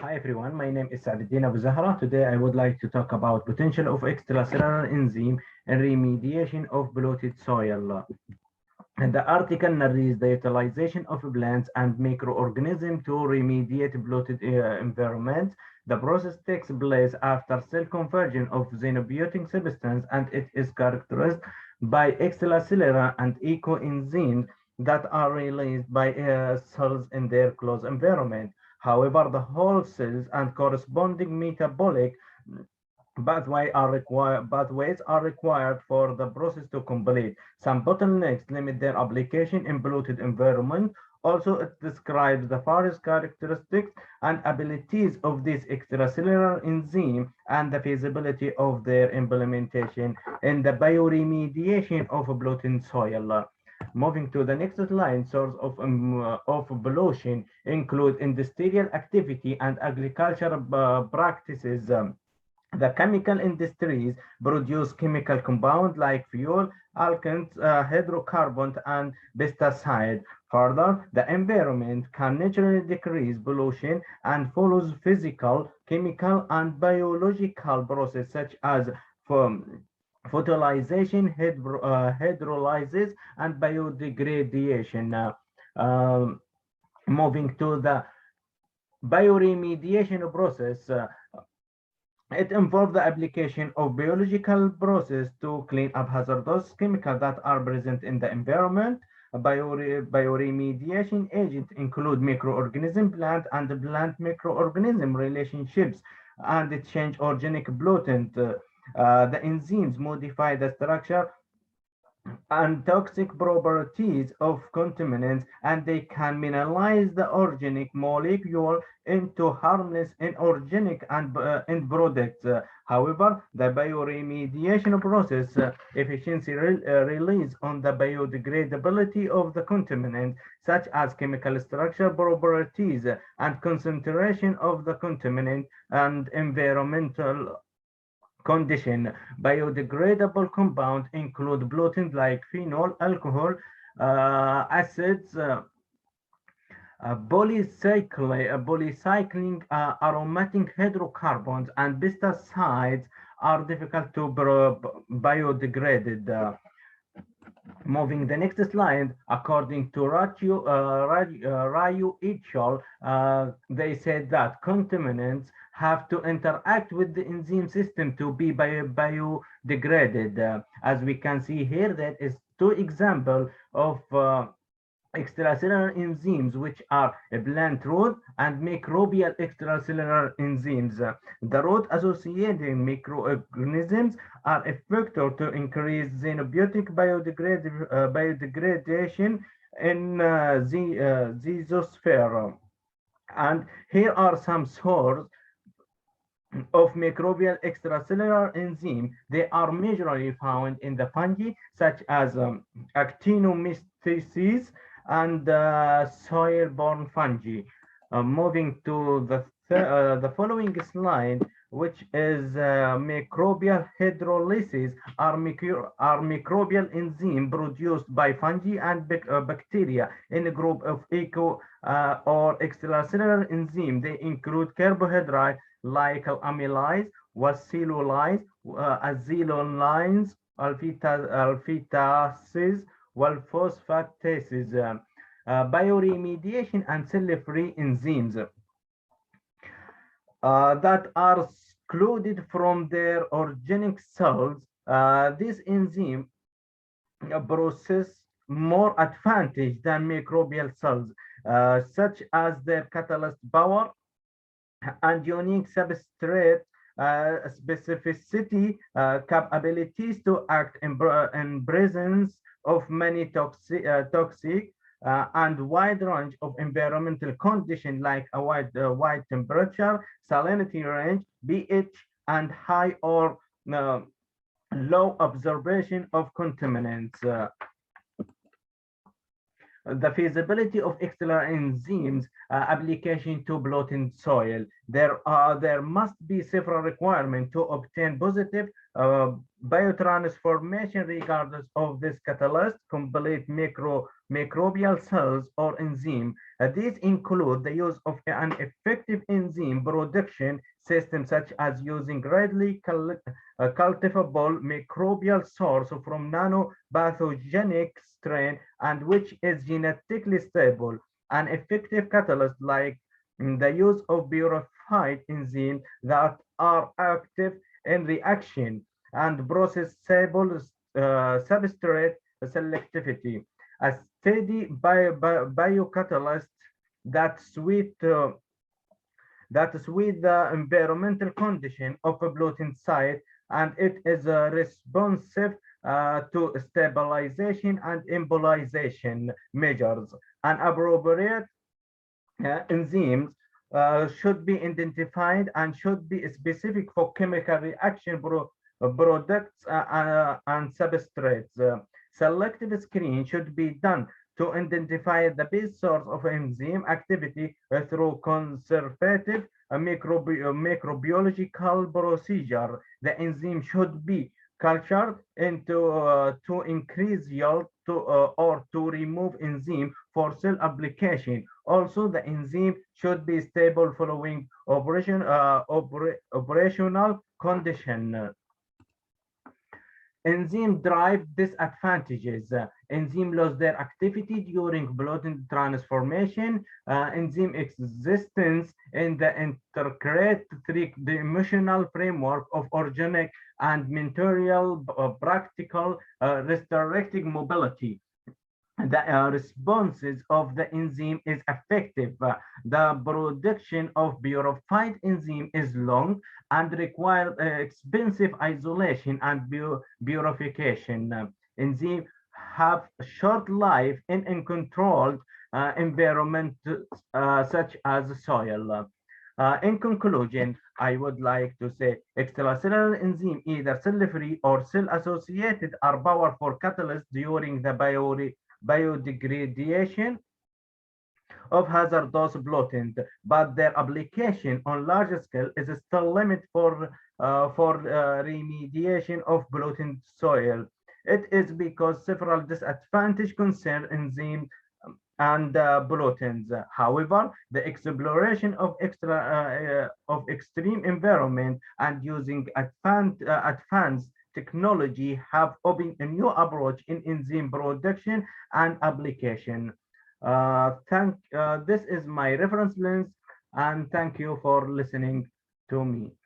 Hi everyone, my name is Saadetdin Abu Zahra. Today I would like to talk about potential of extracellular enzyme in remediation of polluted soil. And the article narrates the utilization of plants and microorganisms to remediate polluted environments. The process takes place after cell conversion of xenobiotic substance, and it is characterized by extracellular and ecoenzymes that are released by cells in their close environment. However, the whole cells and corresponding metabolic pathways are required for the process to complete. Some bottlenecks limit their application in polluted environment. Also, it describes the various characteristics and abilities of this extracellular enzyme and the feasibility of their implementation in the bioremediation of polluted soil. Moving to the next slide, source of pollution include industrial activity and agricultural practices. The chemical industries produce chemical compounds like fuel, alkanes, hydrocarbons, and pesticides. Further, the environment can naturally decrease pollution and follows physical, chemical, and biological processes such as photolization, hydrolysis, and biodegradation. Um, Moving to the bioremediation process, it involves the application of biological process to clean up hazardous chemicals that are present in the environment. Bioremediation agents include microorganism, plant and plant microorganism relationships and change organic pollutant. The enzymes modify the structure and toxic properties of contaminants, and they can mineralize the organic molecule into harmless inorganic and end products. However, the bioremediation process efficiency relies on the biodegradability of the contaminant, such as chemical structure properties and concentration of the contaminant and environmental condition. Biodegradable compounds include pollutants like phenol, alcohol, acids, polycycling aromatic hydrocarbons, and pesticides are difficult to biodegrade. Moving the next slide, according to Ryu et al., they said that contaminants have to interact with the enzyme system to be biodegraded. As we can see here, that is two examples of extracellular enzymes, which are a plant root and microbial extracellular enzymes. The root associated microorganisms are a factor to increase xenobiotic biodegradation in the zoosphere. And here are some sources of microbial extracellular enzyme. They are majorly found in the fungi, such as actinomycetes and soil-borne fungi. Moving to the following slide, which is microbial hydrolysis, are microbial enzyme produced by fungi and bacteria in a group of eco or extracellular enzyme. They include carbohydrate like amylase, cellulase, azylolines, alphatases, phosphatases, bioremediation, and cell-free enzymes that are excluded from their organic cells. This enzyme process more advantage than microbial cells, such as their catalyst power and unique substrate specificity, capabilities to act in presence of many toxic and wide range of environmental conditions like a wide temperature, salinity range, pH, and high or low absorption of contaminants. The feasibility of extracellular enzymes application to polluted soil. There must be several requirements to obtain positive biotransformation regardless of this catalyst, complete microbial cells or enzyme. These include the use of an effective enzyme production system, such as using readily cultivable microbial source from nanopathogenic strain and which is genetically stable. An effective catalyst like the use of purified enzymes that are active in reaction and process stable substrate selectivity. A steady biocatalyst that sweet the environmental condition of a pollutant site, and it is responsive to stabilization and embolization measures. And appropriate enzymes should be identified and should be specific for chemical reaction products and substrates. Selective screening should be done to identify the base source of enzyme activity through conservative microbiological procedure. The enzyme should be cultured into to increase yield or to remove enzyme for cell application. Also, the enzyme should be stable following operational condition. Enzyme drive disadvantages. Enzyme lose their activity during protein transformation. Enzyme existence in the integrate three-dimensional framework of organic and material practical restorative mobility. The responses of the enzyme is effective. The production of purified enzyme is long and requires expensive isolation and purification. Enzymes have short life in uncontrolled environment such as soil. In conclusion, I would like to say extracellular enzyme, either cell-free or cell-associated, are powerful catalysts during the biodegradation of hazardous pollutants, but their application on large scale is still limited for remediation of polluted soil. It is because several disadvantages concern enzymes and pollutants. However, the exploration of extreme environment and using advanced technology have opened a new approach in enzyme production and application. This is my reference lens, and thank you for listening to me.